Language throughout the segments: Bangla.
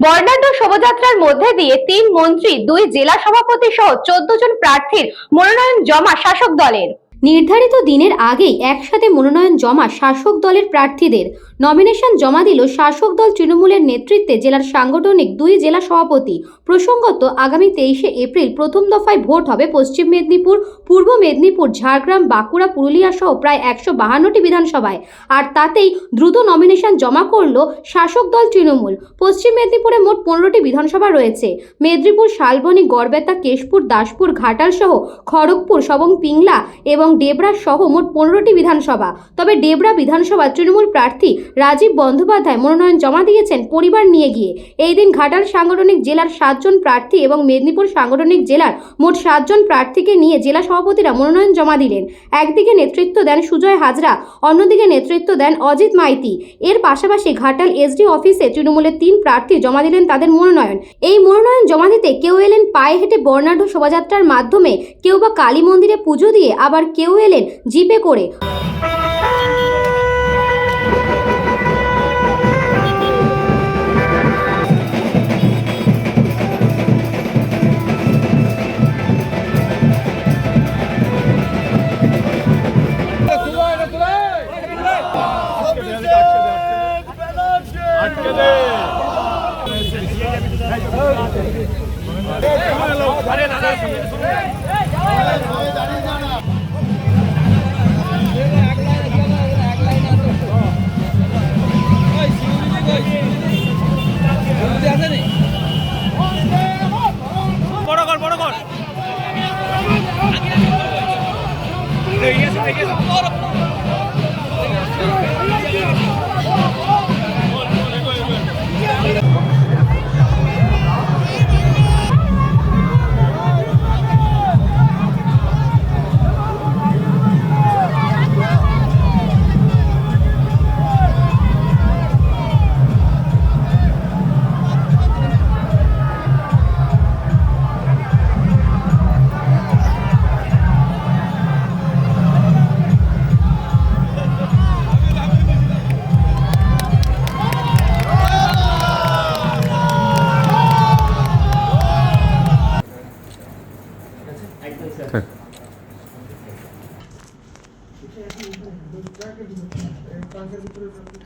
বর্ণাঢ্য শোভাযাত্রার মধ্যে দিয়ে ৩ মন্ত্রী, ২ জেলা সভাপতি সহ ১৪ জন প্রার্থীর মনোনয়ন জমা শাসক দলের। নির্ধারিত দিনের আগেই একসাথে মনোনয়ন জমা শাসক দলের প্রার্থীদের। নমিনেশন জমা দিল শাসক দল তৃণমূলের নেতৃত্বে জেলার সাংগঠনিক ২ জেলা সভাপতি। প্রসঙ্গত, আগামী ২৩শে এপ্রিল প্রথম দফায় ভোট হবে পশ্চিম মেদিনীপুর, পূর্ব মেদিনীপুর, ঝাড়গ্রাম, বাঁকুড়া, পুরুলিয়া সহ প্রায় ১৫২টি বিধানসভায়। আর তাতেই দ্রুত নমিনেশন জমা করল শাসক দল তৃণমূল। পশ্চিম মেদিনীপুরে মোট ১৫টি বিধানসভা রয়েছে। মেদিনীপুর, শালবনী, গড়বেতা, কেশপুর, দাসপুর, ঘাটাল সহ খড়গপুর, সবং, পিংলা এবং ডেবরা সহ মোট ১৫টি বিধানসভা। তবে ডেবরা বিধানসভা তৃণমূল প্রার্থী রাজীব বন্দ্যোপাধ্যায় মনোনয়ন জমা দিয়েছেন পরিবার নিয়ে গিয়ে। এই দিন ঘাটাল সাংগঠনিক জেলার ৭ জন প্রার্থী এবং মেদিনীপুর সাংগঠনিক জেলার মোট ৭ জন প্রার্থীকে নিয়ে জেলা সভাপতিরা মনোনয়ন জমা দিলেন। একদিকে নেতৃত্ব দেন সুজয় হাজরা, অন্যদিকে নেতৃত্ব দেন অজিত মাইতি। এর পাশাপাশি ঘাটাল এসডি অফিসে তৃণমূলের ৩ প্রার্থী জমা দিলেন তাদের মনোনয়ন। এই মনোনয়ন জমা দিতে কেউ এলেন পায়ে হেঁটে বর্ণাঢ্য শোভাযাত্রার মাধ্যমে, কেউ বা কালী মন্দিরে পুজো দিয়ে, আবার কেউ এলেন জিপে করে।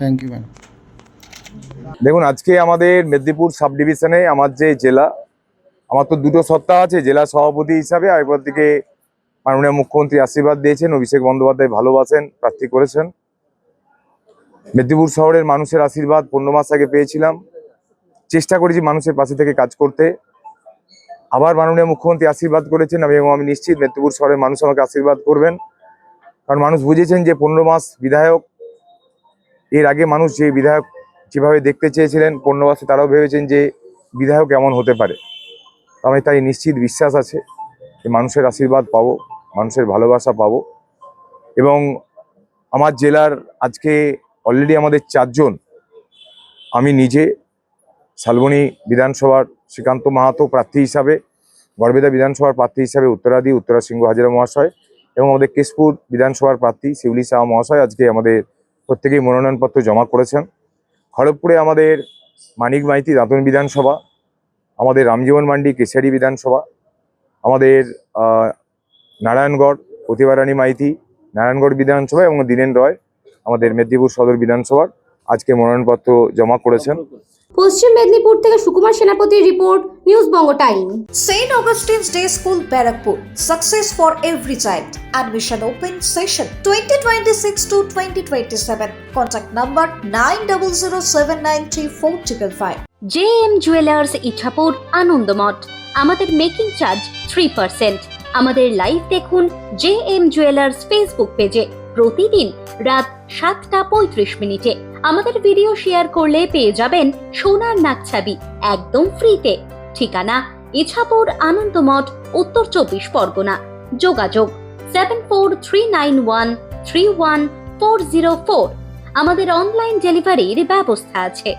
Thank you ma'am. দেখুন, আজকে আমাদের মেদিনীপুর সাব ডিভিশনে আমার যে জেলা, আমার তো দুটো সত্তা আছে জেলা সভাপতি হিসাবে। আর একবার দিকে মাননীয় মুখ্যমন্ত্রী আশীর্বাদ দিয়েছেন, অভিষেক বন্দ্যোপাধ্যায় ভালোবাসেন, প্রার্থী করেছেন। মেদিনীপুর শহরের মানুষের আশীর্বাদ 15 মাস আগে পেয়েছিলাম। চেষ্টা করেছি মানুষের পাশে থেকে কাজ করতে। আবার মাননীয় মুখ্যমন্ত্রী আশীর্বাদ করেছেন এবং আমি নিশ্চিত মেদিনীপুর শহরের মানুষ আমাকে আশীর্বাদ করবেন। কারণ মানুষ বুঝেছেন যে 15 মাস বিধায়ক, এর আগে মানুষ যে বিধায়ক যেভাবে দেখতে চেয়েছিলেন 15 মাসে, তারাও ভেবেছেন যে বিধায়ক এমন হতে পারে। আমি তাই নিশ্চিত বিশ্বাস আছে যে মানুষের আশীর্বাদ পাবো, মানুষের ভালোবাসা পাবো। এবং আমার জেলার আজকে অলরেডি আমাদের 4 জন, আমি নিজে শালবনী বিধানসভার শ্রীকান্ত মাহাতো প্রার্থী হিসাবে, গড়বেতা বিধানসভার প্রার্থী হিসাবে উত্তরা সিংহ হাজরা মহাশয় এবং আমাদের কেশপুর বিধানসভার প্রার্থী শিউলি শাহ মহাশয় আজকে আমাদের প্রত্যেকেই মনোনয়নপত্র জমা করেছেন। খড়গপুরে আমাদের মানিক মাইতি দাঁতন বিধানসভা, আমাদের রামজীবন মান্ডি কেশারি বিধানসভা, আমাদের নারায়ণগড় প্রতিভারানী মাইতি নারায়ণগড় বিধানসভা এবং দীনেন রয় আমাদের মেদিনীপুর সদর বিধানসভার আজকে মনোনয়নপত্র জমা করেছেন। পশ্চিম মেদিনীপুর থেকে সুকুমার সেনাপতির report, news Banga time. St. Augustine's Day School, Barakpur. Success for every child. Admission open session 2026 to 2027. Contact number 9007934555. JM jewellers Ichapur, Anandamath. আমাদের মেকিং চার্জ 3%। আমাদের লাইভ দেখুন JM জুয়েলার্স ফেসবুক পেজে প্রতিদিন রাত 7:35 আমাদের ভিডিও শেয়ার করলে পেয়ে যাবেন সোনার নাকছাবি একদম ফ্রিতে। ঠিকানা ইছাপুর, আনন্দমঠ, উত্তর 24 পরগনা। যোগাযোগ 7439131404। আমাদের অনলাইন ডেলিভারির ব্যবস্থা আছে।